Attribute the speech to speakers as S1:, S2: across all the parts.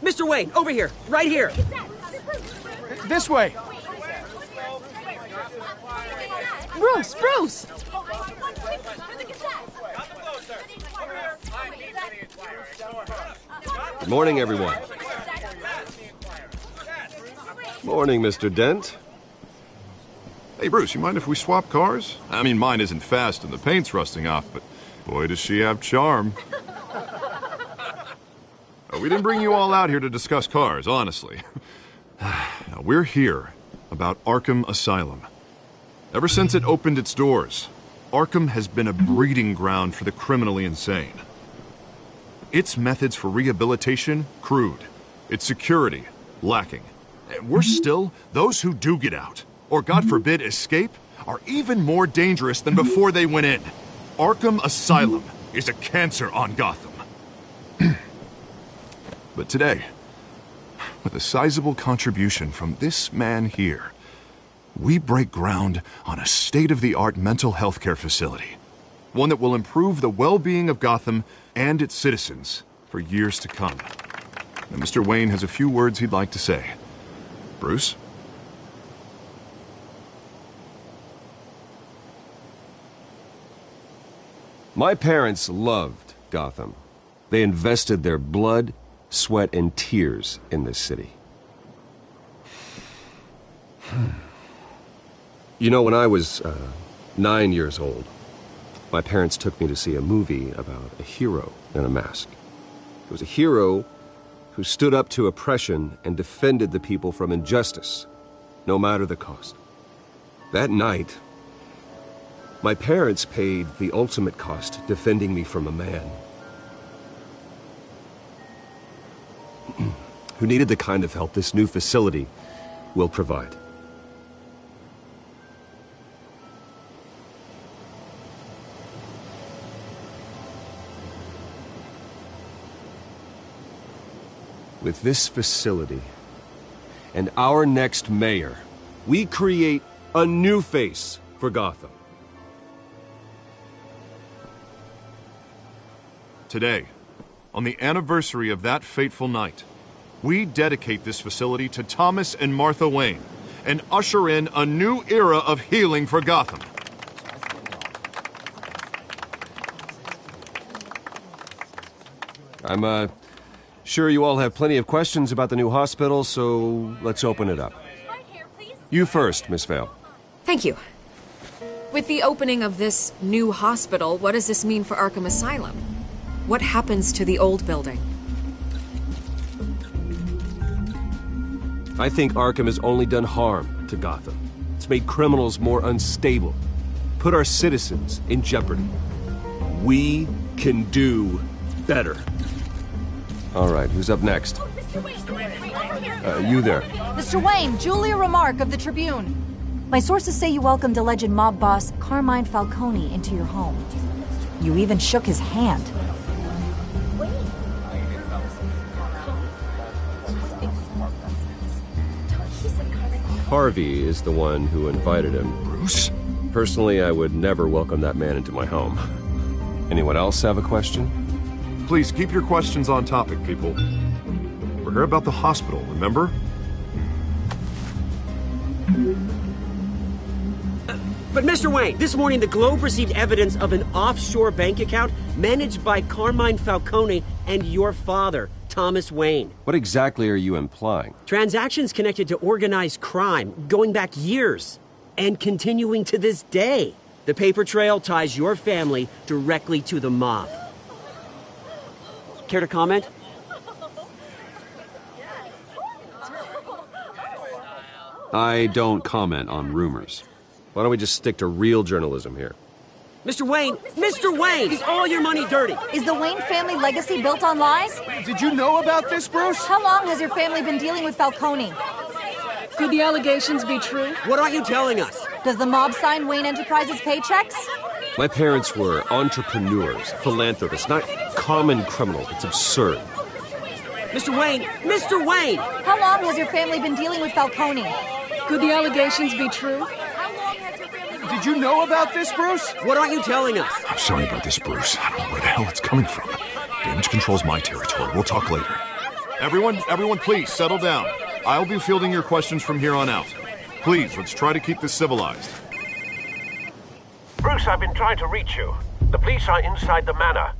S1: Mr. Wayne, over here, right here.
S2: This way.
S3: Bruce!
S4: Good morning, everyone. Morning, Mr. Dent.
S5: Hey, Bruce, you mind if we swap cars? I mean, mine isn't fast and the paint's rusting off, but boy, does she have charm. We didn't bring you all out here to discuss cars, honestly. Now, we're here about Arkham Asylum. Ever since it opened its doors, Arkham has been a breeding ground for the criminally insane. Its methods for rehabilitation, crude. Its security, lacking. And worse still, those who do get out, or God forbid escape, are even more dangerous than before they went in. Arkham Asylum is a cancer on Gotham. But today, with a sizable contribution from this man here, we break ground on a state-of-the-art mental health care facility. One that will improve the well-being of Gotham and its citizens for years to come. And Mr. Wayne has a few words he'd like to say. Bruce?
S4: My parents loved Gotham. They invested their blood, sweat, and tears in this city. You know, when I was 9 years old, my parents took me to see a movie about a hero in a mask. It was a hero who stood up to oppression and defended the people from injustice, no matter the cost. That night, my parents paid the ultimate cost defending me from a man who needed the kind of help this new facility will provide. With this facility and our next mayor, we create a new face for Gotham.
S5: Today, on the anniversary of that fateful night, we dedicate this facility to Thomas and Martha Wayne and usher in a new era of healing for Gotham.
S4: I'm sure you all have plenty of questions about the new hospital, so let's open it up. You first, Miss Vale.
S3: Thank you. With the opening of this new hospital, what does this mean for Arkham Asylum? What happens to the old building?
S4: I think Arkham has only done harm to Gotham. It's made criminals more unstable, put our citizens in jeopardy. We can do better. All right, who's up next? You there.
S6: Mr. Wayne, Julia Remark of the Tribune. My sources say you welcomed alleged mob boss Carmine Falcone into your home. You even shook his hand.
S4: Harvey is the one who invited him.
S5: Bruce?
S4: Personally, I would never welcome that man into my home. Anyone else have a question?
S5: Please keep your questions on topic, people. We're here about the hospital, remember?
S1: But Mr. Wayne, this morning the Globe received evidence of an offshore bank account managed by Carmine Falcone and your father, Thomas Wayne.
S4: What exactly are you implying?
S1: Transactions connected to organized crime going back years and continuing to this day. The paper trail ties your family directly to the mob. Care to comment?
S4: I don't comment on rumors. Why don't we just stick to real journalism here?
S1: Mr. Wayne! Mr. Wayne! Is all your money dirty?
S6: Is the Wayne family legacy built on lies?
S2: Did you know about this, Bruce?
S6: How long has your family been dealing with Falcone?
S7: Could the allegations be true?
S1: What are you telling us?
S6: Does the mob sign Wayne Enterprises paychecks?
S4: My parents were entrepreneurs, philanthropists, not common criminals. It's absurd.
S1: Mr. Wayne! Mr. Wayne!
S6: How long has your family been dealing with Falcone?
S7: Could the allegations be true?
S2: Did you know about this, Bruce?
S1: What aren't you telling us?
S5: I'm sorry about this, Bruce. I don't know where the hell it's coming from. Damage control's my territory. We'll talk later. Everyone, please, settle down. I'll be fielding your questions from here on out. Please, let's try to keep this civilized.
S8: Bruce, I've been trying to reach you. The police are inside the manor.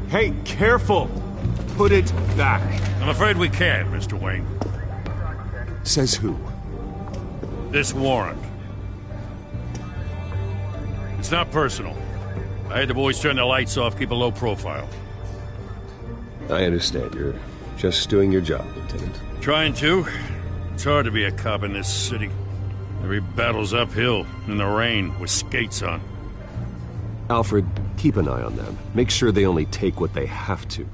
S4: Hey, careful! Put it back.
S9: I'm afraid we can't, Mr. Wayne.
S4: Says who?
S9: This warrant. It's not personal. I had the boys turn the lights off, keep a low profile.
S4: I understand. You're just doing your job, Lieutenant.
S9: Trying to. It's hard to be a cop in this city. Every battle's uphill, in the rain, with skates on.
S4: Alfred, keep an eye on them. Make sure they only take what they have to.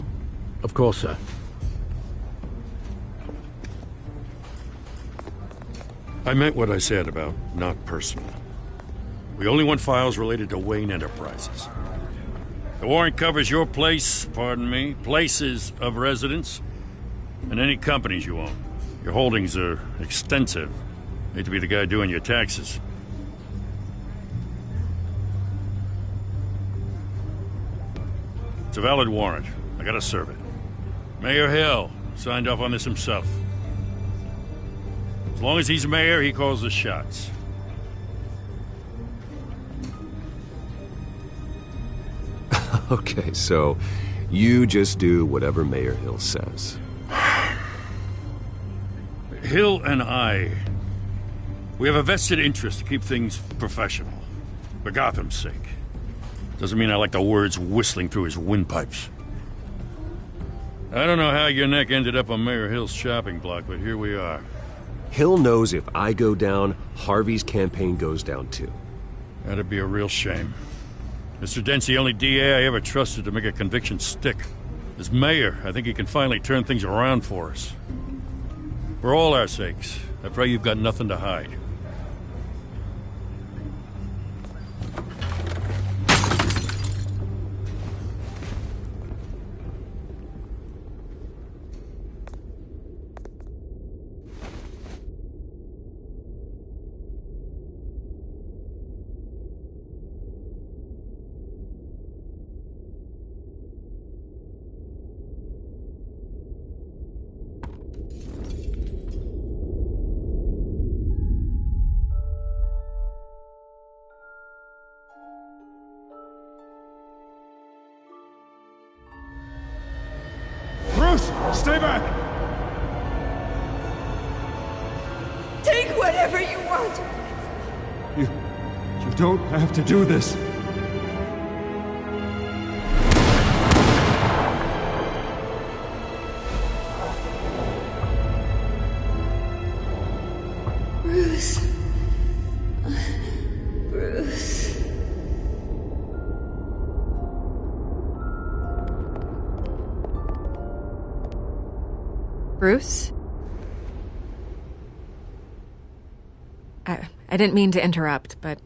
S10: Of course, sir.
S9: I meant what I said about not personal. We only want files related to Wayne Enterprises. The warrant covers your place, pardon me, places of residence, and any companies you own. Your holdings are extensive. Hate to be the guy doing your taxes. It's a valid warrant. I gotta serve it. Mayor Hill signed off on this himself. As long as he's mayor, he calls the shots.
S4: Okay, so you just do whatever Mayor Hill says.
S9: Hill and I, we have a vested interest to keep things professional. For Gotham's sake. Doesn't mean I like the words whistling through his windpipes. I don't know how your neck ended up on Mayor Hill's shopping block, but here we are.
S4: Hill knows if I go down, Harvey's campaign goes down too.
S9: That'd be a real shame. Mr. Dent's the only DA I ever trusted to make a conviction stick. As mayor, I think he can finally turn things around for us. For all our sakes, I pray you've got nothing to hide.
S2: Stay back!
S7: Take whatever you want!
S2: You don't have to do this.
S7: Bruce. Bruce.
S3: Bruce? I didn't mean to interrupt, but...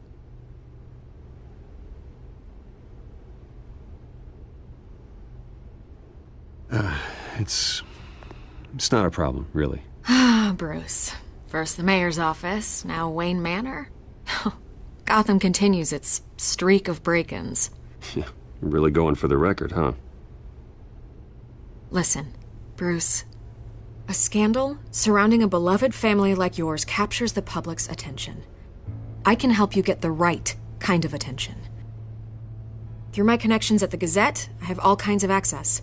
S4: It's not a problem, really.
S3: Ah, Bruce. First the mayor's office, now Wayne Manor. Gotham continues its streak of break-ins.
S4: Yeah, really going for the record, huh?
S3: Listen, Bruce. A scandal surrounding a beloved family like yours captures the public's attention. I can help you get the right kind of attention. Through my connections at the Gazette, I have all kinds of access.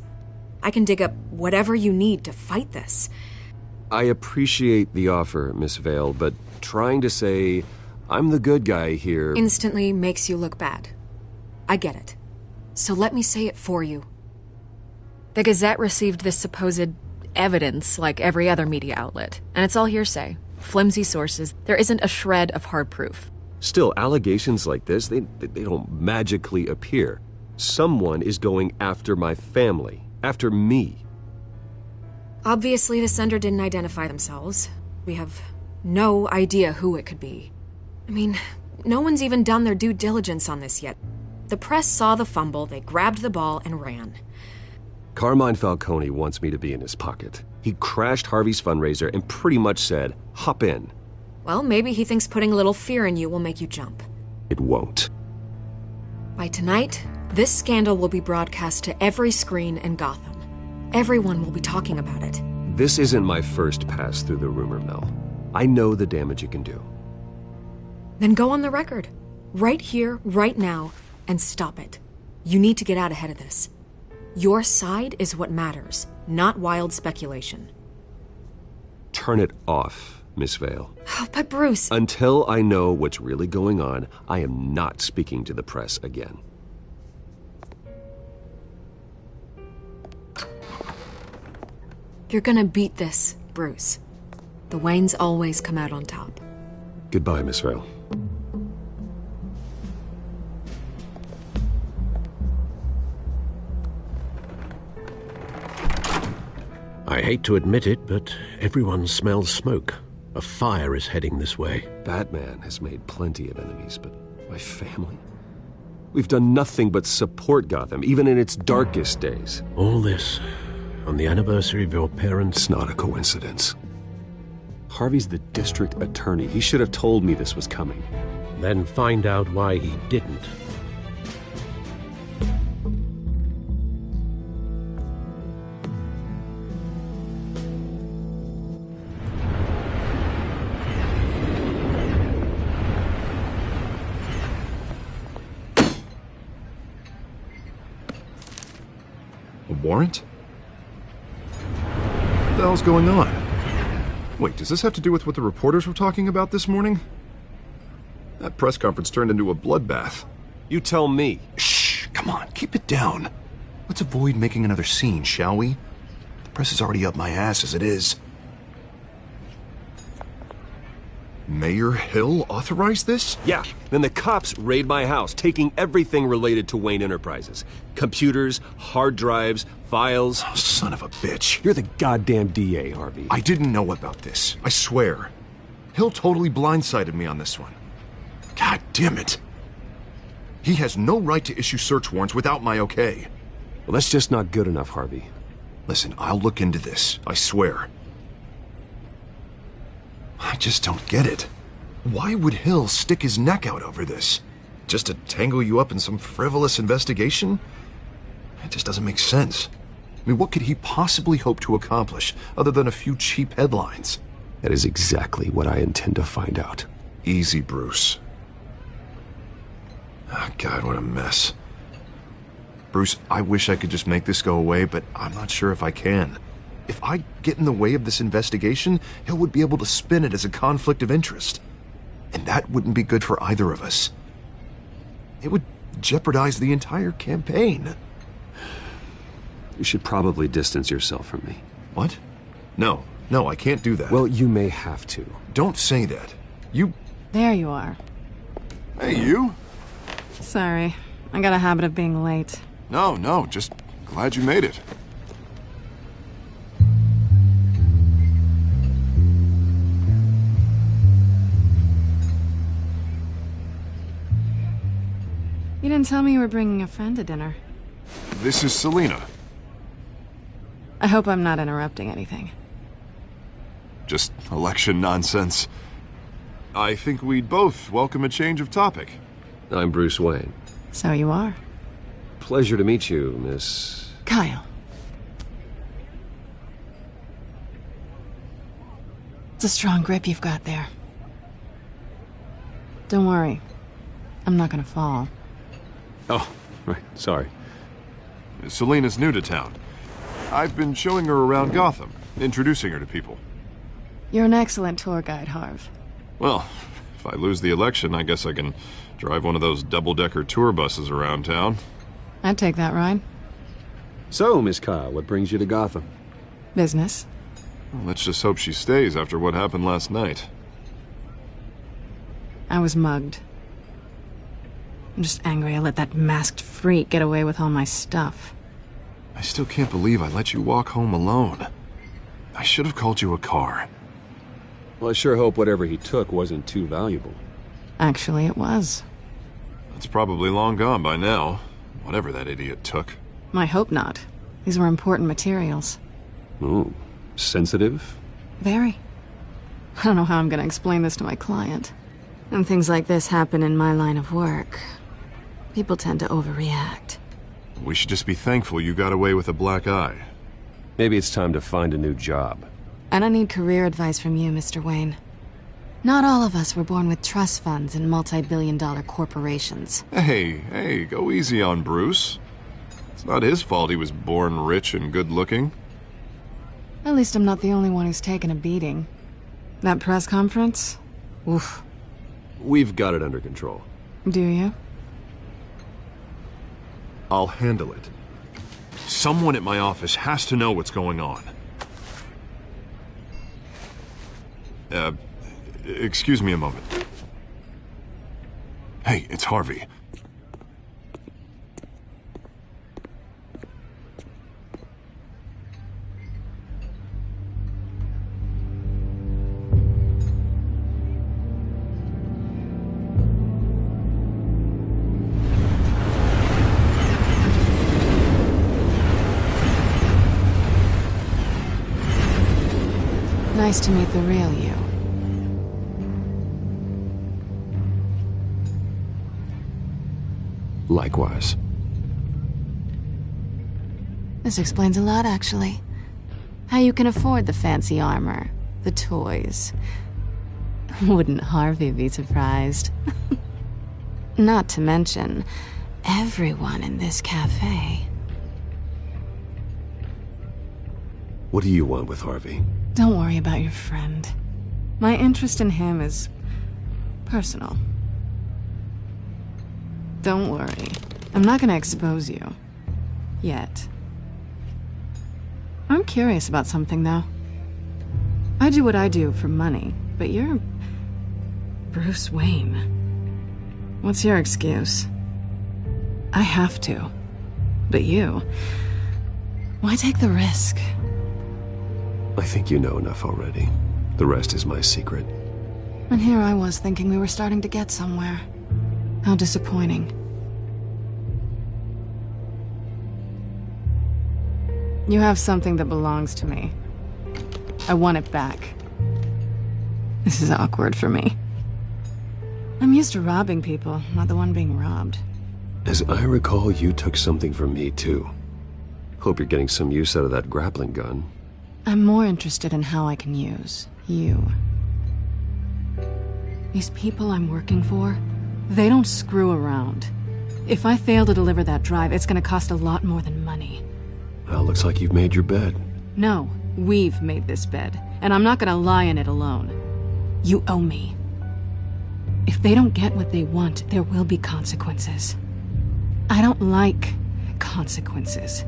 S3: I can dig up whatever you need to fight this.
S4: I appreciate the offer, Miss Vale, but trying to say I'm the good guy here...
S3: instantly makes you look bad. I get it. So let me say it for you. The Gazette received this supposed evidence like every other media outlet, and it's all hearsay. flimsy sources. There isn't a shred of hard proof.
S4: Still, allegations like this, they don't magically appear. Someone is going after my family, after me.
S3: Obviously, the sender didn't identify themselves. We have no idea who it could be. I mean, no one's even done their due diligence on this yet. The press saw the fumble, they grabbed the ball and ran.
S4: Carmine Falcone wants me to be in his pocket. He crashed Harvey's fundraiser and pretty much said, hop in.
S3: Well, maybe he thinks putting a little fear in you will make you jump.
S4: It won't.
S3: By tonight, this scandal will be broadcast to every screen in Gotham. Everyone will be talking about it.
S4: This isn't my first pass through the rumor mill. I know the damage it can do.
S3: Then go on the record. Right here, right now, and stop it. You need to get out ahead of this. Your side is what matters, not wild speculation.
S4: Turn it off, Miss Vale.
S3: Oh, but Bruce...
S4: Until I know what's really going on, I am not speaking to the press again.
S3: You're gonna beat this, Bruce. The Waynes always come out on top.
S4: Goodbye, Miss Vale.
S10: I hate to admit it, but everyone smells smoke. A fire is heading this way.
S4: Batman has made plenty of enemies, but my family? We've done nothing but support Gotham, even in its darkest days.
S10: All this on the anniversary of your parents'...
S4: It's not a coincidence. Harvey's the district attorney. He should have told me this was coming.
S10: Then find out why he didn't.
S5: A warrant? What the hell's going on? Wait, does this have to do with what the reporters were talking about this morning? That press conference turned into a bloodbath.
S4: You tell me.
S5: Shh, come on, keep it down. Let's avoid making another scene, shall we? The press is already up my ass as it is. Mayor Hill authorized this?
S4: Yeah, then the cops raid my house, taking everything related to Wayne Enterprises. Computers, hard drives, files.
S5: Oh, son of a bitch.
S4: You're the goddamn DA, Harvey.
S5: I didn't know about this, I swear. Hill totally blindsided me on this one. God damn it. He has no right to issue search warrants without my okay.
S4: Well, that's just not good enough, Harvey.
S5: Listen, I'll look into this, I swear. I just don't get it. Why would Hill stick his neck out over this? Just to tangle you up in some frivolous investigation? It just doesn't make sense. I mean, what could he possibly hope to accomplish other than a few cheap headlines?
S4: That is exactly what I intend to find out.
S5: Easy, Bruce. Oh, God, what a mess. Bruce, I wish I could just make this go away, but I'm not sure if I can. If I get in the way of this investigation, Hill would be able to spin it as a conflict of interest. And that wouldn't be good for either of us. It would jeopardize the entire campaign.
S4: You should probably distance yourself from me.
S5: What? No, I can't do that.
S4: Well, you may have to.
S5: Don't say that. You...
S11: There you are.
S5: Hey, you?
S11: Sorry, I got a habit of being late.
S5: No, just glad you made it.
S11: You didn't tell me you were bringing a friend to dinner.
S5: This is Selina.
S11: I hope I'm not interrupting anything.
S5: Just election nonsense. I think we'd both welcome a change of topic.
S4: I'm Bruce Wayne.
S11: So you are.
S4: Pleasure to meet you, Miss...
S11: Kyle. It's a strong grip you've got there. Don't worry. I'm not gonna fall.
S4: Oh, right. Sorry.
S5: Selina's new to town. I've been showing her around Gotham, introducing her to people.
S11: You're an excellent tour guide, Harv.
S5: Well, if I lose the election, I guess I can drive one of those double-decker tour buses around town.
S11: I'd take that ride.
S4: So, Miss Kyle, what brings you to Gotham?
S11: Business.
S5: Well, let's just hope she stays after what happened last night.
S11: I was mugged. I'm just angry I let that masked freak get away with all my stuff.
S5: I still can't believe I let you walk home alone. I should have called you a car.
S4: Well, I sure hope whatever he took wasn't too valuable.
S11: Actually, it was.
S5: It's probably long gone by now, whatever that idiot took.
S11: I hope not. These were important materials.
S4: Ooh, sensitive?
S11: Very. I don't know how I'm gonna explain this to my client. When things like this happen in my line of work, people tend to overreact.
S5: We should just be thankful you got away with a black eye.
S4: Maybe it's time to find a new job.
S11: And I need career advice from you, Mr. Wayne. Not all of us were born with trust funds and multi-billion-dollar corporations.
S5: Hey, go easy on Bruce. It's not his fault he was born rich and good-looking.
S11: At least I'm not the only one who's taken a beating. That press conference? Oof.
S4: We've got it under control.
S11: Do you?
S5: I'll handle it. Someone at my office has to know what's going on. Excuse me a moment. Hey, it's Harvey.
S11: Nice to meet the real you.
S4: Likewise.
S11: This explains a lot, actually. How you can afford the fancy armor, the toys. Wouldn't Harvey be surprised? Not to mention, everyone in this cafe.
S4: What do you want with Harvey?
S11: Don't worry about your friend. My interest in him is personal. Don't worry. I'm not gonna expose you. Yet. I'm curious about something, though. I do what I do for money, but you're Bruce Wayne. What's your excuse? I have to. But you... why take the risk?
S4: I think you know enough already. The rest is my secret.
S11: And here I was thinking we were starting to get somewhere. How disappointing. You have something that belongs to me. I want it back. This is awkward for me. I'm used to robbing people, not the one being robbed.
S4: As I recall, you took something from me, too. Hope you're getting some use out of that grappling gun.
S11: I'm more interested in how I can use you. These people I'm working for, they don't screw around. If I fail to deliver that drive, it's gonna cost a lot more than money.
S4: Well, looks like you've made your bed.
S11: No, we've made this bed, and I'm not gonna lie in it alone. You owe me. If they don't get what they want, there will be consequences. I don't like consequences.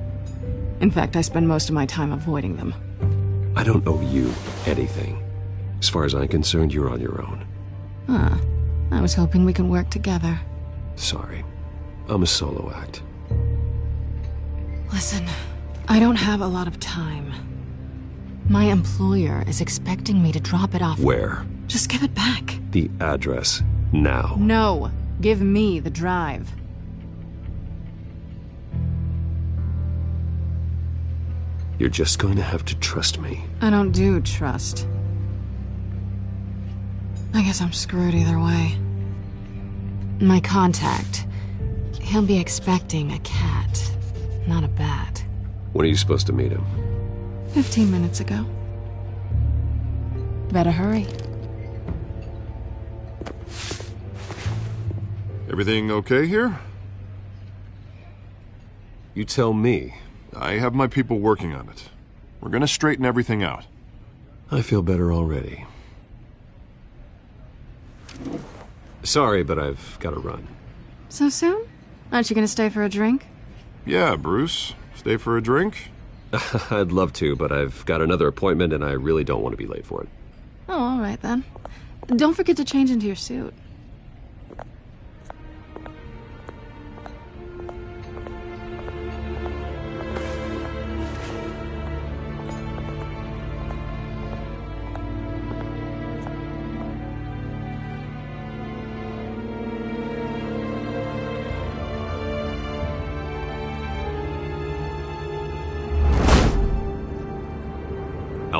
S11: In fact, I spend most of my time avoiding them.
S4: I don't owe you anything. As far as I'm concerned, you're on your own.
S11: Huh. I was hoping we could work together.
S4: Sorry. I'm a solo act.
S11: Listen, I don't have a lot of time. My employer is expecting me to drop it off.
S4: Where?
S11: Just give it back.
S4: The address, now.
S11: No. Give me the drive.
S4: You're just going to have to trust me.
S11: I don't do trust. I guess I'm screwed either way. My contact, he'll be expecting a cat, not a bat.
S4: When are you supposed to meet him?
S11: 15 minutes ago. Better hurry.
S5: Everything okay here?
S4: You tell me.
S5: I have my people working on it. We're gonna straighten everything out.
S4: I feel better already. Sorry, but I've got to run.
S11: So soon? Aren't you gonna stay for a drink?
S5: Yeah, Bruce. Stay for a drink?
S4: I'd love to, but I've got another appointment and I really don't want to be late for it.
S11: Oh, all right then. Don't forget to change into your suit.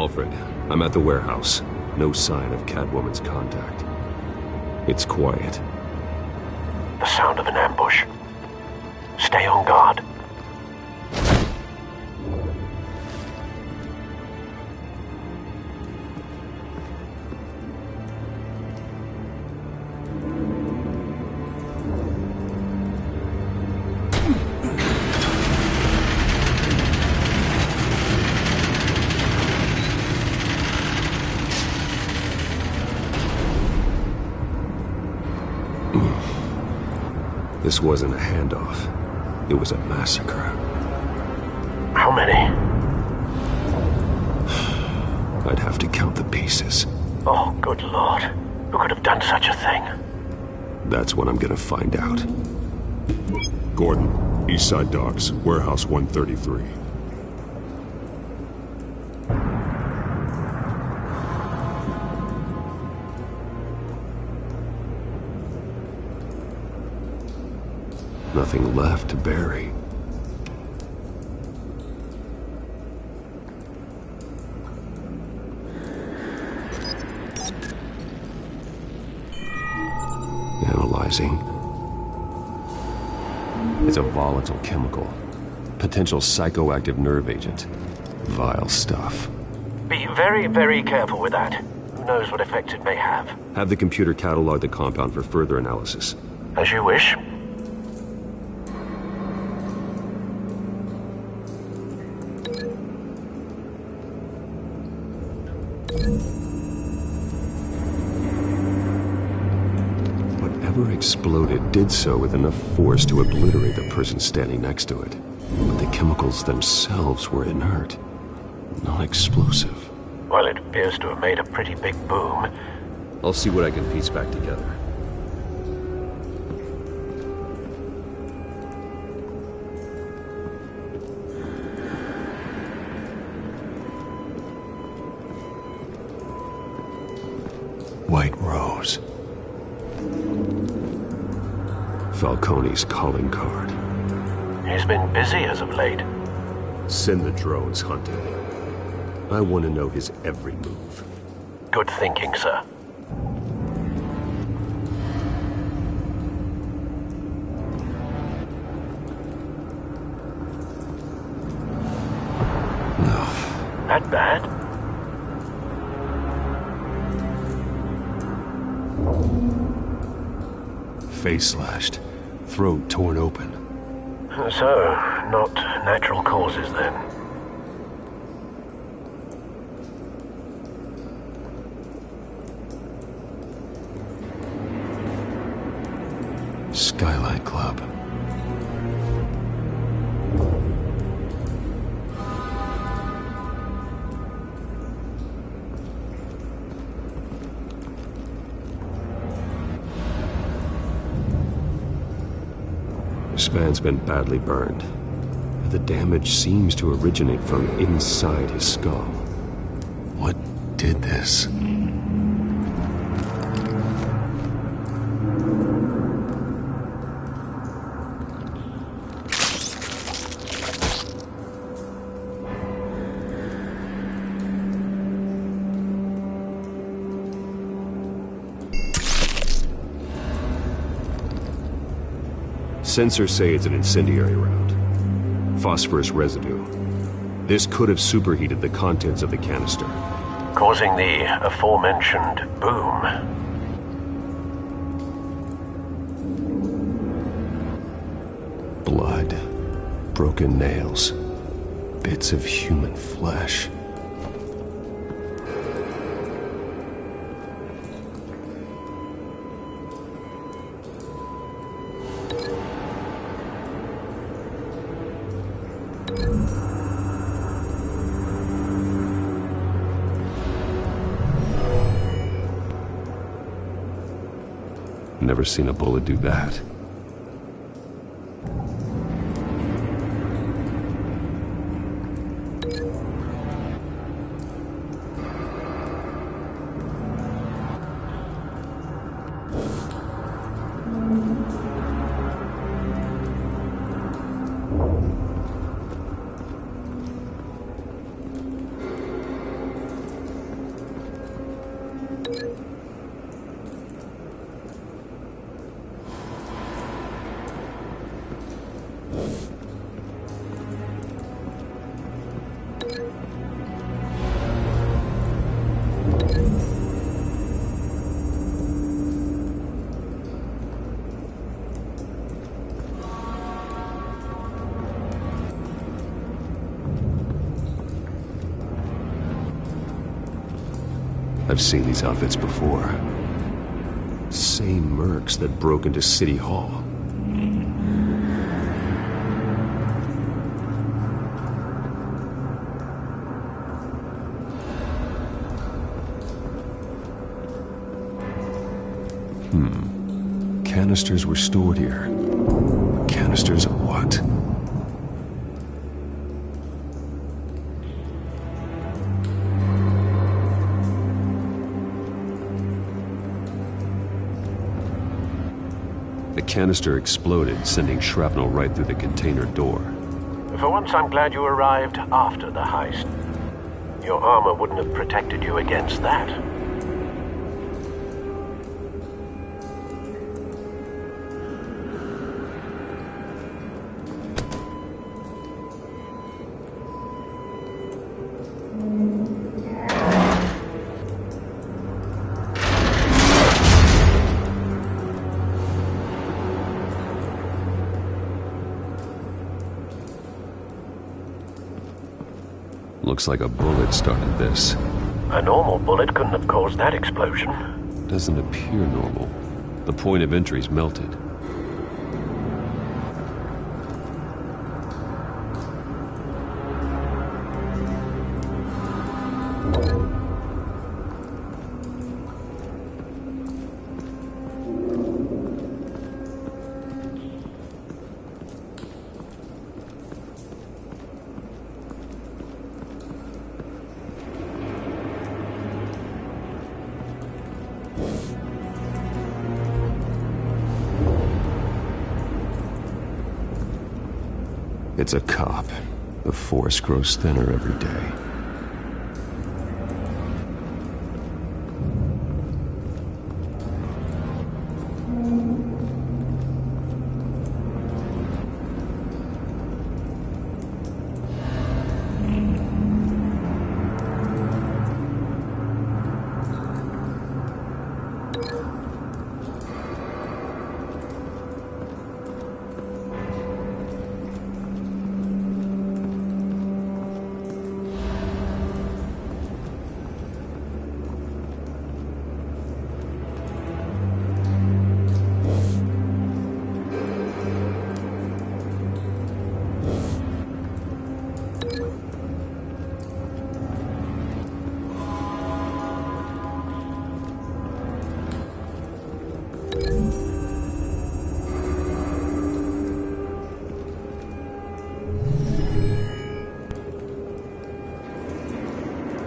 S4: Alfred, I'm at the warehouse. No sign of Catwoman's contact. It's quiet.
S8: The sound of an ambush. Stay on guard.
S4: This wasn't a handoff. It was a massacre.
S8: How many?
S4: I'd have to count the pieces.
S8: Oh, good lord. Who could have done such a thing?
S4: That's what I'm gonna find out.
S2: Gordon, Eastside Docks, Warehouse 133.
S4: Nothing left to bury. Analyzing. It's a volatile chemical. Potential psychoactive nerve agent. Vile stuff.
S8: Be very, very careful with that. Who knows what effects it may have.
S4: Have the computer catalog the compound for further analysis.
S8: As you wish.
S4: Whatever exploded did so with enough force to obliterate the person standing next to it. But the chemicals themselves were inert, not explosive.
S8: Well, it appears to have made a pretty big boom.
S4: I'll see what I can piece back together. White Rose. Falcone's calling card.
S8: He's been busy as of late.
S4: Send the drones hunting. I want to know his every move.
S8: Good thinking, sir.
S4: No.
S8: That bad?
S4: Face slashed, throat torn open.
S8: So, not natural causes then.
S4: Skylight Club. This man's been badly burned. The damage seems to originate from inside his skull. What did this? Sensors say it's an incendiary round. Phosphorus residue. This could have superheated the contents of the canister,
S8: causing the aforementioned boom.
S4: Blood, broken nails, bits of human flesh. Never seen a bullet do that. I've seen these outfits before. Same mercs that broke into City Hall. Canisters were stored here. Canisters of what? The canister exploded, sending shrapnel right through the container door.
S8: For once, I'm glad you arrived after the heist. Your armor wouldn't have protected you against that.
S4: Looks like a bullet started this.
S8: A normal bullet couldn't have caused that explosion.
S4: Doesn't appear normal. The point of entry's melted. It's a cop. The force grows thinner every day.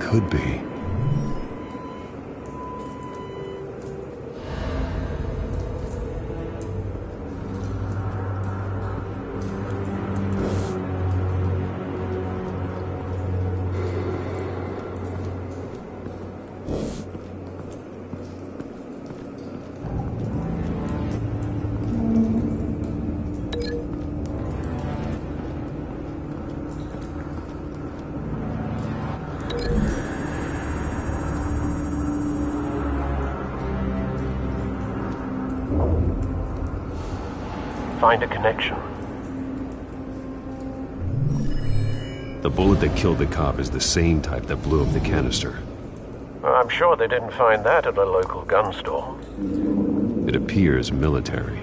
S4: Could be.
S8: Find a connection.
S4: The bullet that killed the cop is the same type that blew up the canister.
S8: I'm sure they didn't find that at a local gun store.
S4: It appears military.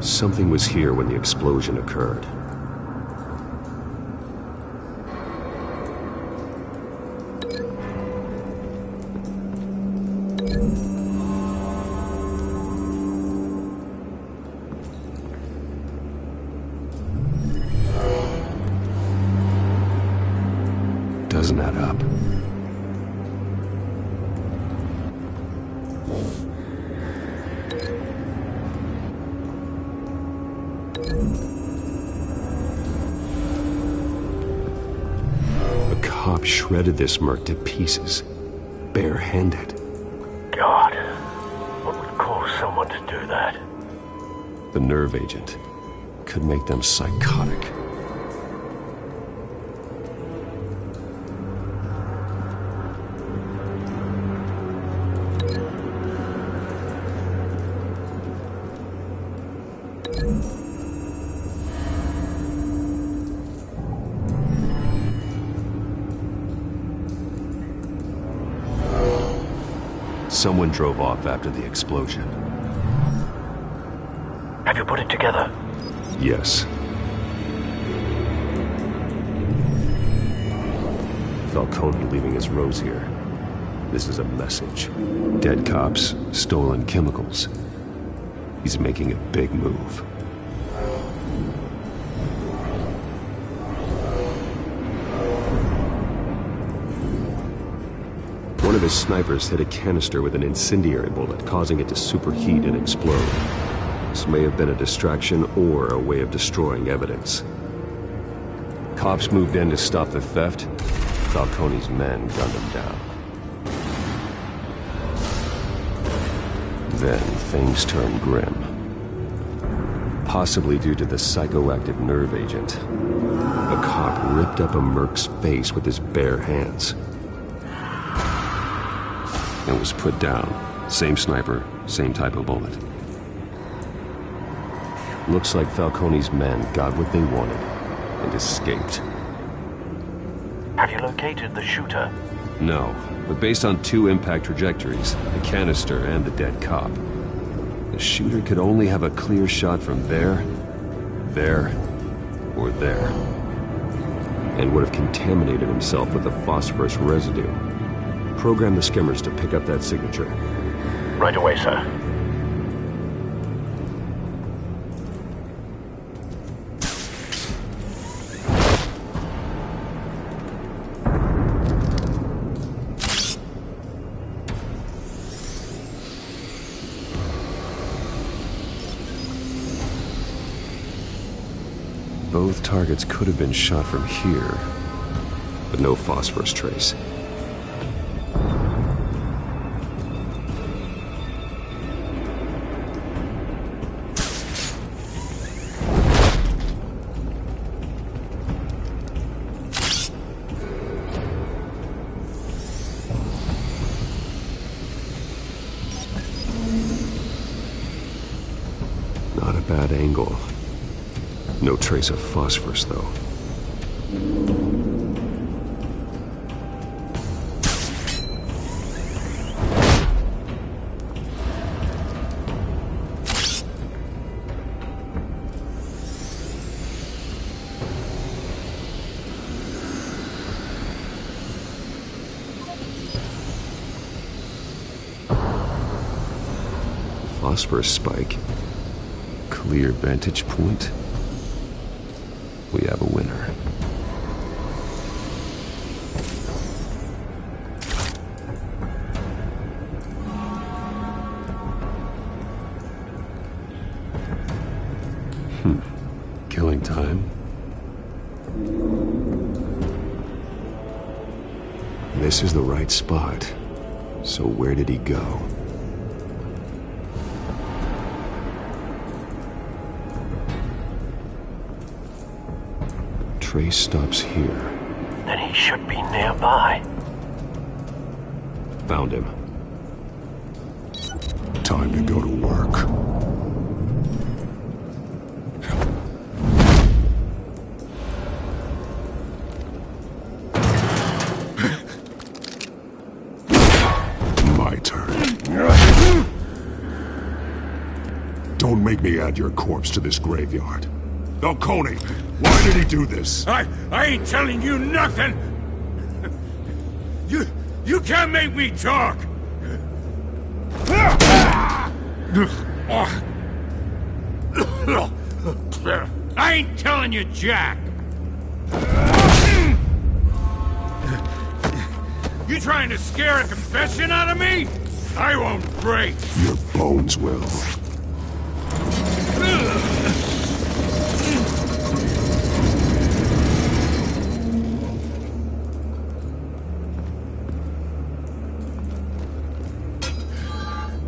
S4: Something was here when the explosion occurred. doesn't add up. A cop shredded this merc to pieces, barehanded.
S8: God, what would cause someone to do that?
S4: The nerve agent could make them psychotic. Someone drove off after the explosion.
S8: Have you put it together?
S4: Yes. Falcone leaving his rose here. This is a message. Dead cops, stolen chemicals. He's making a big move. One of his snipers hit a canister with an incendiary bullet, causing it to superheat and explode. This may have been a distraction or a way of destroying evidence. Cops moved in to stop the theft. Falcone's men gunned him down. Then things turned grim. Possibly due to the psychoactive nerve agent. A cop ripped up a merc's face with his bare hands. And was put down. Same sniper, same type of bullet. Looks like Falcone's men got what they wanted and escaped.
S8: Have you located the shooter?
S4: No, but based on two impact trajectories, the canister and the dead cop, the shooter could only have a clear shot from there, or there, and would have contaminated himself with the phosphorus residue. Program the skimmers to pick up that signature.
S8: Right away, sir.
S4: Both targets could have been shot from here, but no phosphorus trace. Not a bad angle. No trace of phosphorus, though. Phosphorus spike. Clear vantage point. We have a winner. Killing time. This is the right spot. So where did he go? Trace stops here.
S8: Then he should be nearby.
S4: Found him.
S2: Time to go to work. My turn. Don't make me add your corpse to this graveyard. Falcone, why did he do this?
S9: I ain't telling you nothing! You can't make me talk! I ain't telling you, Jack! You trying to scare a confession out of me? I won't break.
S2: Your bones will.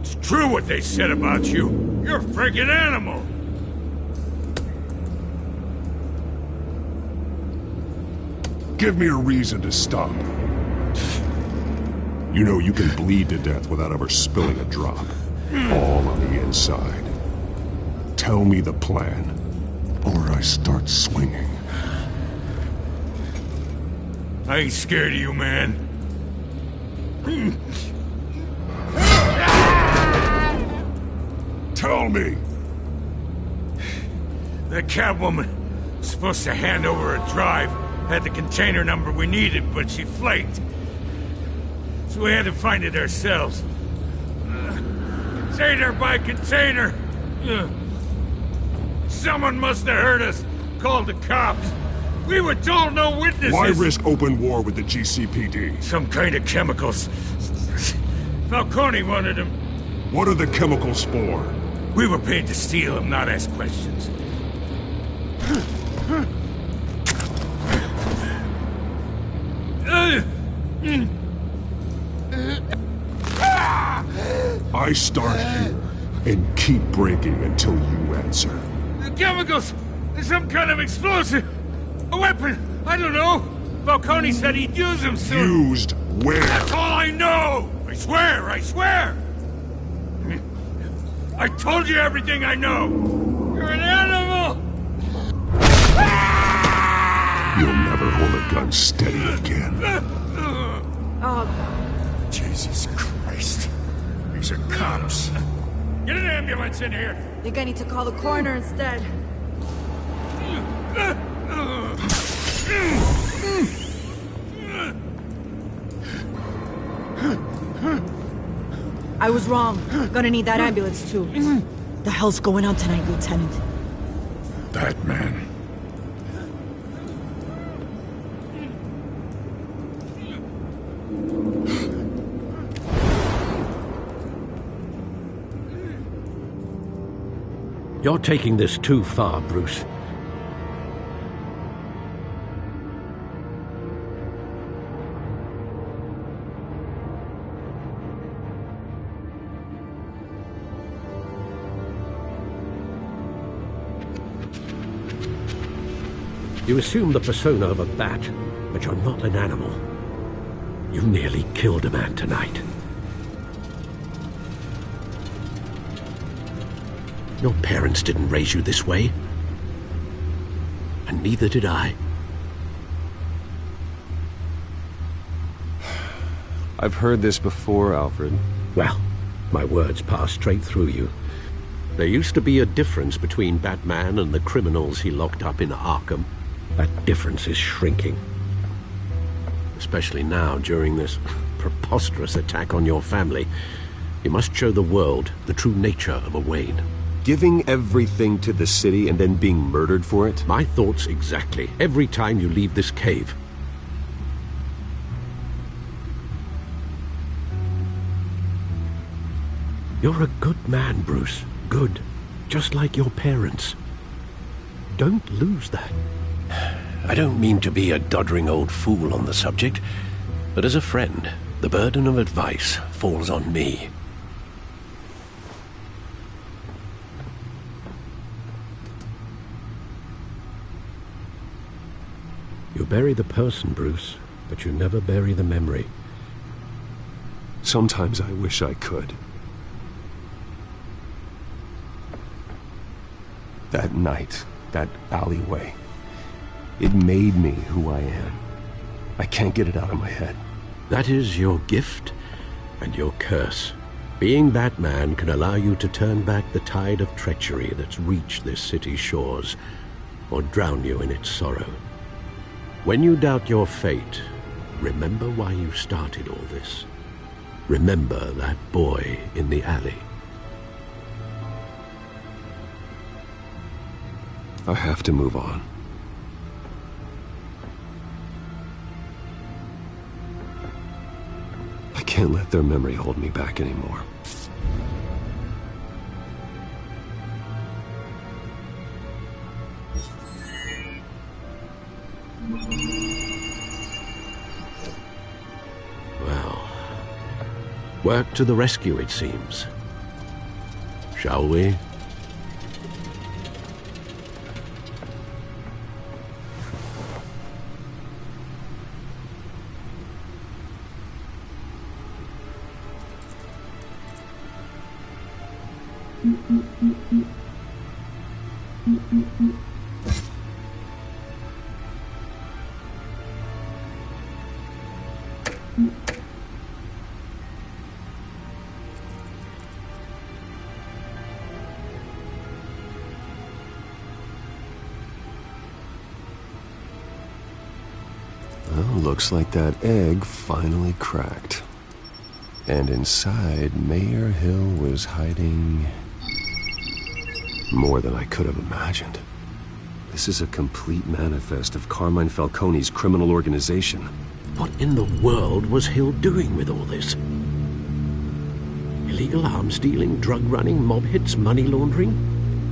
S9: It's true what they said about you. You're a freaking animal.
S2: Give me a reason to stop. You know you can bleed to death without ever spilling a drop. All on the inside. Tell me the plan, or I start swinging.
S9: I ain't scared of you, man.
S2: Tell me!
S9: That Catwoman was supposed to hand over a drive. Had the container number we needed, but she flaked. So we had to find it ourselves. Container by container. Someone must have heard us. Called the cops. We were told no witnesses.
S2: Why risk open war with the GCPD?
S9: Some kind of chemicals. Falcone wanted them.
S2: What are the chemicals for?
S9: We were paid to steal them, not ask questions.
S2: I start here and keep breaking until you answer.
S9: The chemicals! There's some kind of explosive! A weapon! I don't know! Falcone said he'd use them soon!
S2: Used where?
S9: That's all I know! I swear! I swear! I told you everything I know! You're an animal!
S2: You'll never hold a gun steady again.
S9: Jesus Christ. These are cops. Get an ambulance in here!
S7: Think I need to call the coroner instead. I was wrong. Gonna need that ambulance too. The hell's going on tonight, Lieutenant?
S9: Batman.
S10: You're taking this too far, Bruce. You assume the persona of a bat, but you're not an animal. You nearly killed a man tonight. Your parents didn't raise you this way. And neither did I.
S4: I've heard this before, Alfred.
S10: Well, my words pass straight through you. There used to be a difference between Batman and the criminals he locked up in Arkham. That difference is shrinking. Especially now, during this preposterous attack on your family. You must show the world the true nature of a Wayne.
S4: Giving everything to the city and then being murdered for it?
S10: My thoughts exactly. Every time you leave this cave. You're a good man, Bruce. Good. Just like your parents. Don't lose that. I don't mean to be a doddering old fool on the subject, but as a friend, the burden of advice falls on me. You bury the person, Bruce, but you never bury the memory.
S4: Sometimes I wish I could. That night, that alleyway, it made me who I am. I can't get it out of my head.
S10: That is your gift and your curse. Being Batman can allow you to turn back the tide of treachery that's reached this city's shores, or drown you in its sorrow. When you doubt your fate, remember why you started all this. Remember that boy in the alley.
S4: I have to move on. can't let their memory hold me back anymore.
S10: Well, work to the rescue, it seems. Shall we?
S4: Well, looks like that egg finally cracked. And inside, Mayor Hill was hiding more than I could have imagined. This is a complete manifest of Carmine Falcone's criminal organization.
S10: What in the world was Hill doing with all this? Illegal arms dealing, drug running, mob hits, money laundering?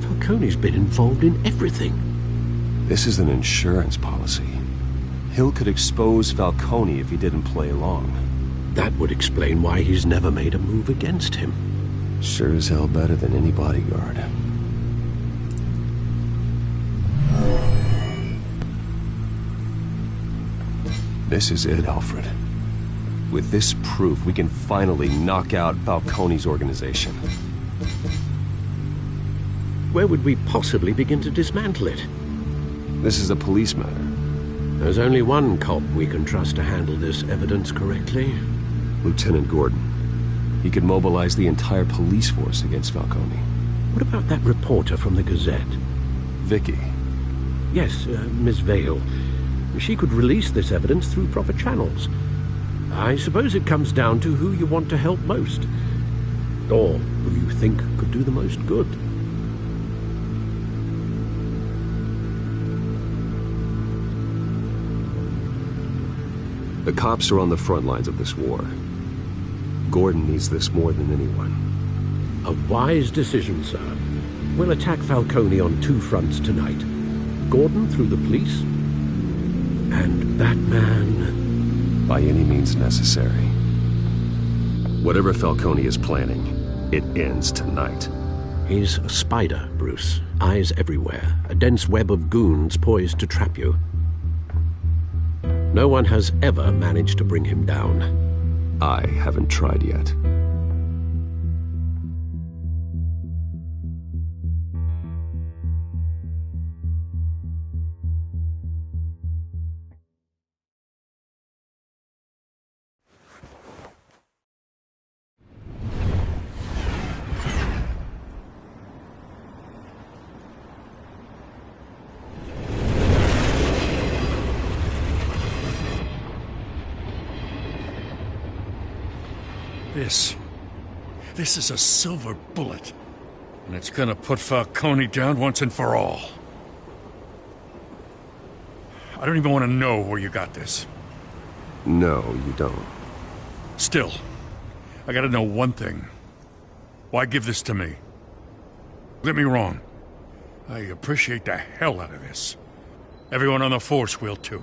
S10: Falcone's been involved in everything.
S4: This is an insurance policy. Hill could expose Falcone if he didn't play along.
S10: That would explain why he's never made a move against him.
S4: Sure as hell better than any bodyguard. This is it, Alfred. With this proof, we can finally knock out Falcone's organization.
S10: Where would we possibly begin to dismantle it?
S4: This is a police matter.
S10: There's only one cop we can trust to handle this evidence correctly.
S4: Lieutenant Gordon. He could mobilize the entire police force against Falcone.
S10: What about that reporter from the Gazette?
S4: Vicky.
S10: Yes, Miss Vale. She could release this evidence through proper channels. I suppose it comes down to who you want to help most. Or who you think could do the most good.
S4: The cops are on the front lines of this war. Gordon needs this more than anyone.
S10: A wise decision, sir. We'll attack Falcone on two fronts tonight. Gordon through the police, and Batman...
S4: by any means necessary. Whatever Falcone is planning, it ends tonight.
S10: He's a spider, Bruce. Eyes everywhere. A dense web of goons poised to trap you. No one has ever managed to bring him down.
S4: I haven't tried yet.
S9: This is a silver bullet. And it's gonna put Falcone down once and for all. I don't even want to know where you got this.
S4: No, you don't.
S9: Still, I gotta know one thing. Why give this to me? Don't get me wrong. I appreciate the hell out of this. Everyone on the force will too.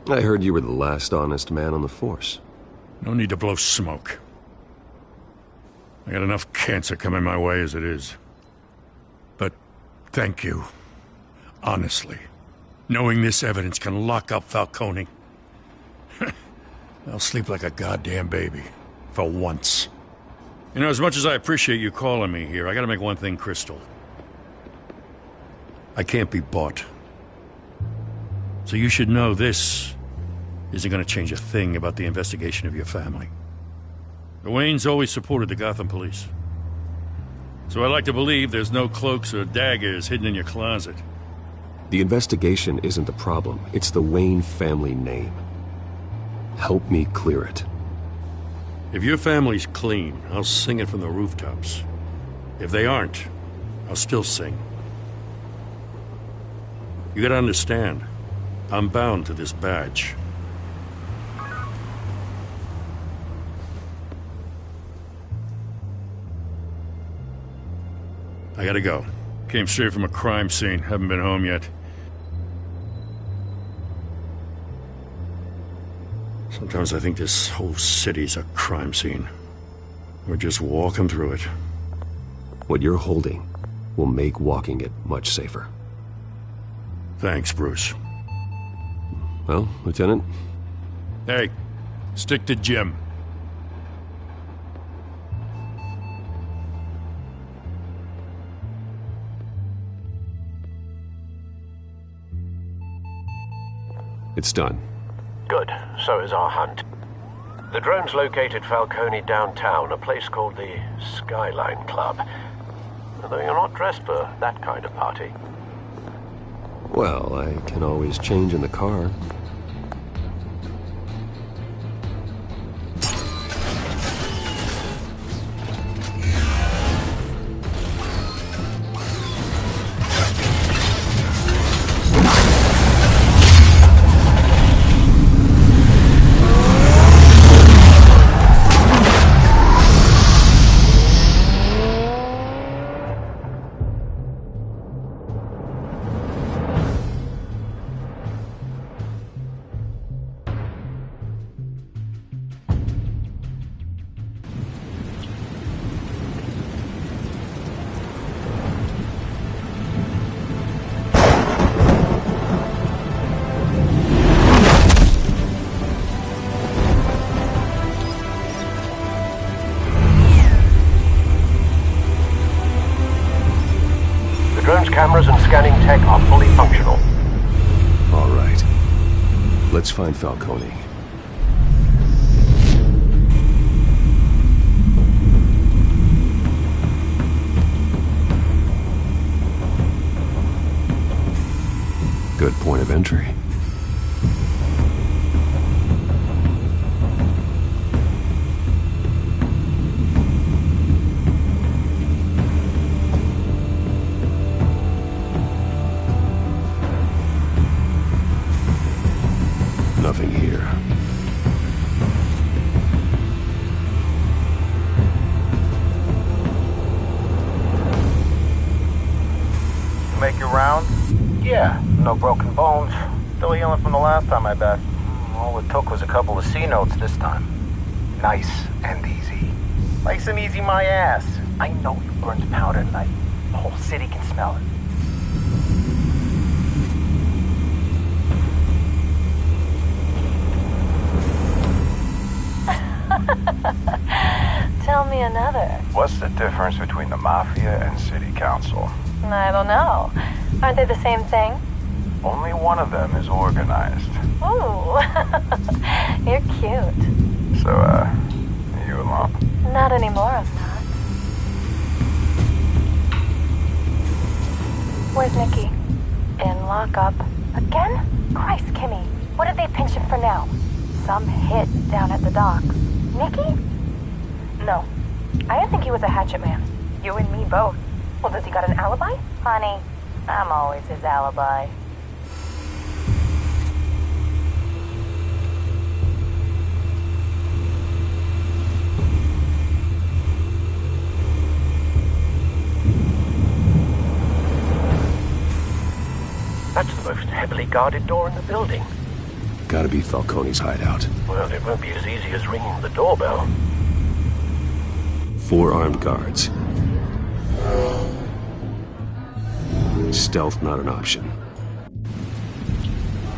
S4: I heard you were the last honest man on the force.
S9: No need to blow smoke. I got enough cancer coming my way as it is. But thank you. Honestly. Knowing this evidence can lock up Falcone. I'll sleep like a goddamn baby. For once. You know, as much as I appreciate you calling me here, I gotta make one thing crystal. I can't be bought. So you should know this isn't gonna change a thing about the investigation of your family. The Waynes always supported the Gotham police. So I like to believe there's no cloaks or daggers hidden in your closet.
S4: The investigation isn't the problem. It's the Wayne family name. Help me clear it.
S9: If your family's clean, I'll sing it from the rooftops. If they aren't, I'll still sing. You gotta understand, I'm bound to this badge. I gotta go. Came straight from a crime scene. Haven't been home yet. Sometimes I think this whole city's a crime scene. We're just walking through it.
S4: What you're holding will make walking it much safer.
S9: Thanks, Bruce.
S4: Well, Lieutenant?
S9: Hey, stick to Jim.
S4: It's done.
S8: Good. So is our hunt. The drones located Falcone downtown, a place called the Skyline Club. Although you're not dressed for that kind of party.
S4: Well, I can always change in the car.
S8: Cameras and scanning tech are fully functional.
S4: All right. Let's find Falcone. Good point of entry. Nothing here.
S12: Make your round?
S8: Yeah.
S12: No broken bones. Still healing from the last time, I bet. All it took was a couple of C notes this time. Nice and easy. Nice and easy my ass. I know you burned powder tonight. The whole city can smell it.
S13: Tell me another.
S12: What's the difference between the Mafia and City Council?
S13: I don't know. Aren't they the same thing?
S12: Only one of them is organized.
S13: Ooh, you're cute.
S12: So, are you alone?
S13: Not anymore, I'm not. Where's Nikki? In lockup. Again? Christ, Kimmy. What did they pinch him for now? Some hit down at the docks. Nikki? No. I didn't think he was a hatchet man. You and me both. Well, does he got an alibi? Honey, I'm always his alibi.
S8: That's the most heavily guarded door in the building.
S4: Gotta be Falcone's hideout.
S8: Well, it won't be as easy as ringing the doorbell.
S4: 4 armed guards. Stealth not an option.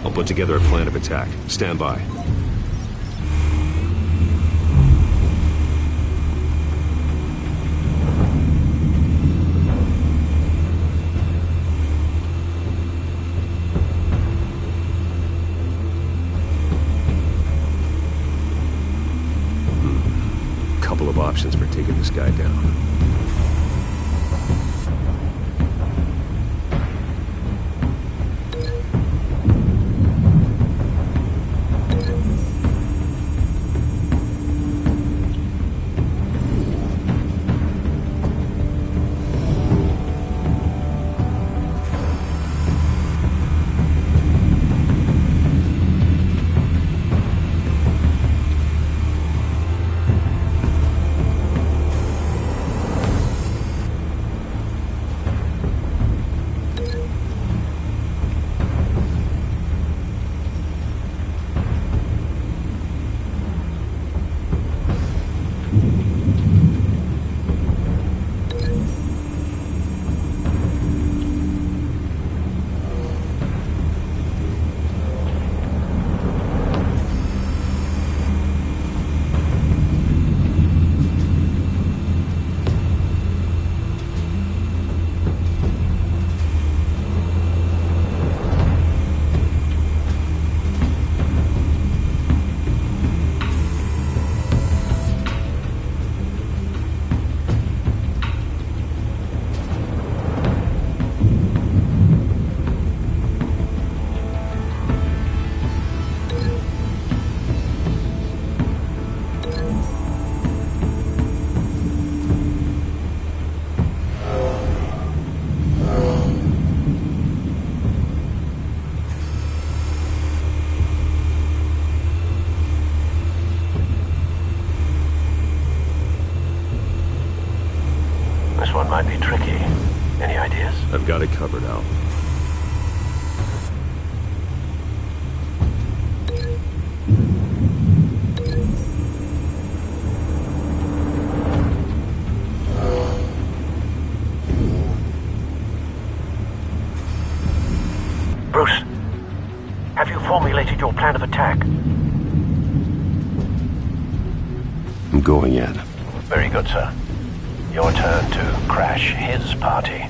S4: I'll put together a plan of attack. Stand by. Couple of options for taking this guy down.
S8: Bruce, have you formulated your plan of attack?
S2: I'm going in.
S8: Very good, sir. Your turn to crash his party.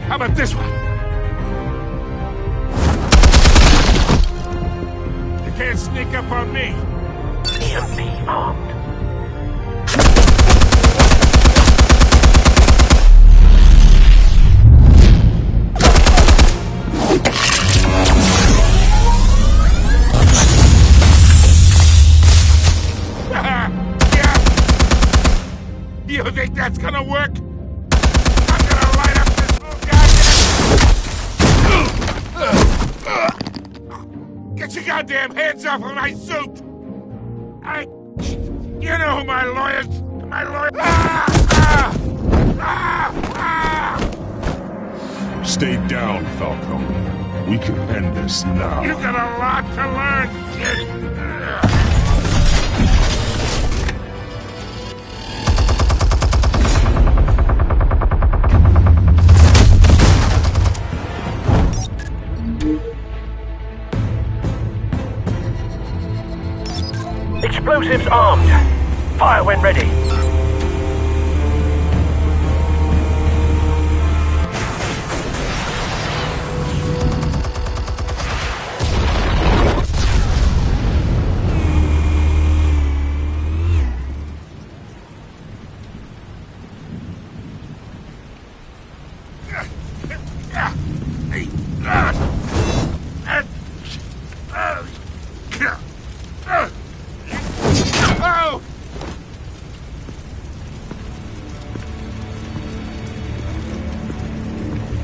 S14: How about this one? You can't sneak up on me.
S8: EMP armed.
S14: You think that's gonna work? Get your goddamn hands off of my suit! You know who my lawyers...
S2: Stay down, Falcone. We can end this now.
S14: You got a lot to learn, kid!
S8: Explosives armed. Fire when ready.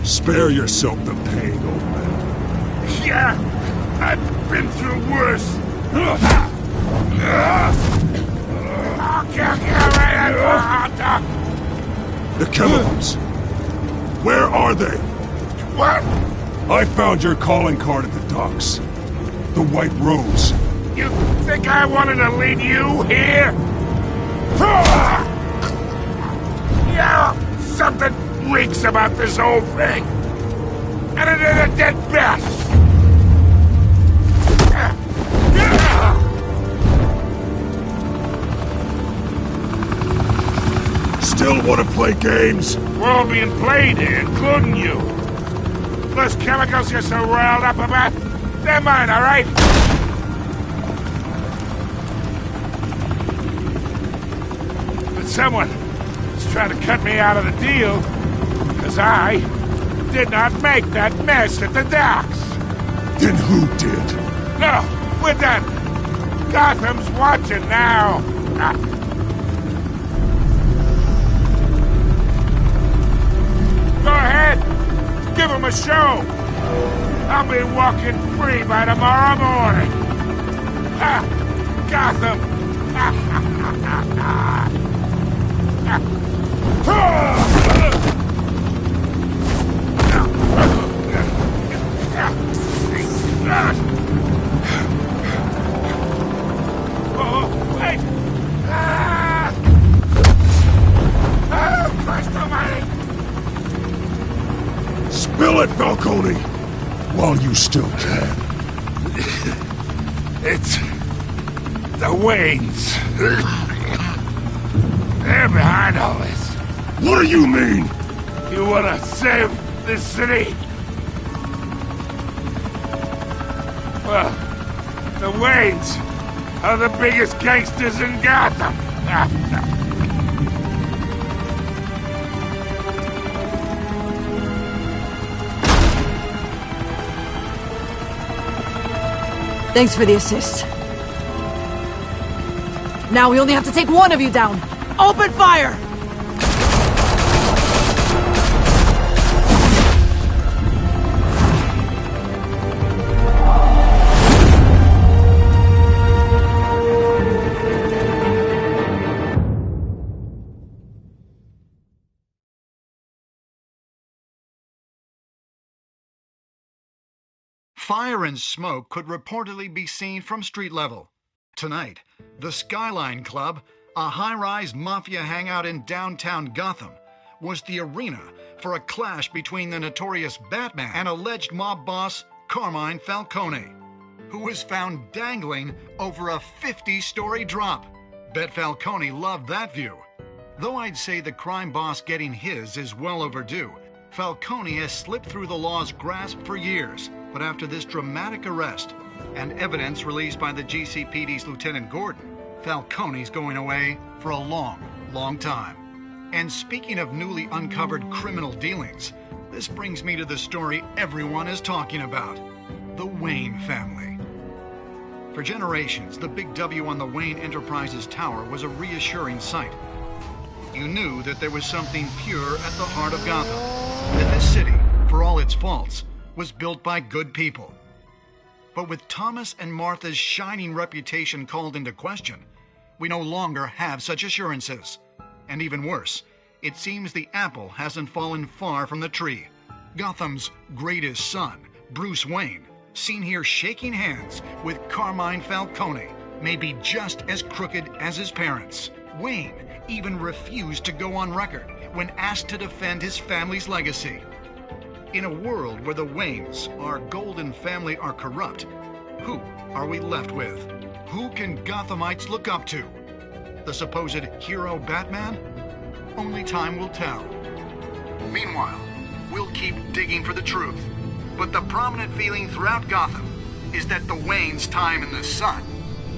S2: Spare yourself the pain, old man.
S14: Yeah, I've been through worse.
S2: The chemicals. Where are they?
S14: What?
S2: I found your calling card at the docks. The White Rose.
S14: You think I wanted to lead you here? Yeah, something reeks about this whole thing. And it is a dead bat.
S2: Still want to play games?
S14: We're all being played here, including you. Those chemicals you're so riled up about, they're mine, all right? someone is trying to cut me out of the deal, because I did not make that mess at the docks.
S2: Then who did?
S14: No, we're done. Gotham's watching now. Go ahead. Give him a show. I'll be walking free by tomorrow morning. Gotham. Oh, wait! Christ almighty!
S2: Spill it, Falcone! While you still can.
S14: It's the Waynes. They're behind all this.
S2: What do you mean?
S14: You wanna save this city? Well, the Waynes are the biggest gangsters in Gotham.
S7: Thanks for the assist. Now we only have to take one of you down. Open fire!
S15: Fire and smoke could reportedly be seen from street level. Tonight, the Skyline Club, a high-rise mafia hangout in downtown Gotham, was the arena for a clash between the notorious Batman and alleged mob boss Carmine Falcone, who was found dangling over a 50-story drop. Bet Falcone loved that view. Though I'd say the crime boss getting his is well overdue, Falcone has slipped through the law's grasp for years. But after this dramatic arrest and evidence released by the GCPD's Lieutenant Gordon, Falcone's going away for a long, long time. And speaking of newly uncovered criminal dealings, this brings me to the story everyone is talking about: the Wayne family. For generations, the big W on the Wayne Enterprises Tower was a reassuring sight. You knew that there was something pure at the heart of Gotham, that this city, for all its faults, was built by good people. But with Thomas and Martha's shining reputation called into question, we no longer have such assurances. And even worse, it seems the apple hasn't fallen far from the tree. Gotham's greatest son, Bruce Wayne, seen here shaking hands with Carmine Falcone, may be just as crooked as his parents. Wayne even refused to go on record when asked to defend his family's legacy. In a world where the Waynes, our golden family, are corrupt, who are we left with? Who can Gothamites look up to? The supposed hero Batman? Only time will tell. Meanwhile, we'll keep digging for the truth. But the prominent feeling throughout Gotham is that the Waynes' time in the sun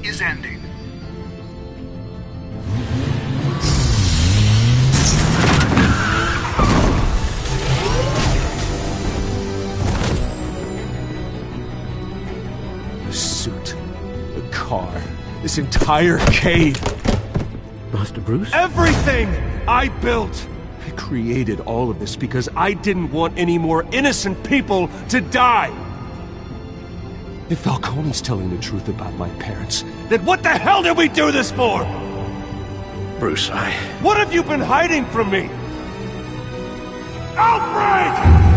S15: is ending.
S16: The car, this entire cave.
S10: Master Bruce?
S16: Everything I built! I created all of this because I didn't want any more innocent people to die! If Falcone's telling the truth about my parents, then what the hell did we do this for?
S10: Bruce,
S16: What have you been hiding from me? Alfred!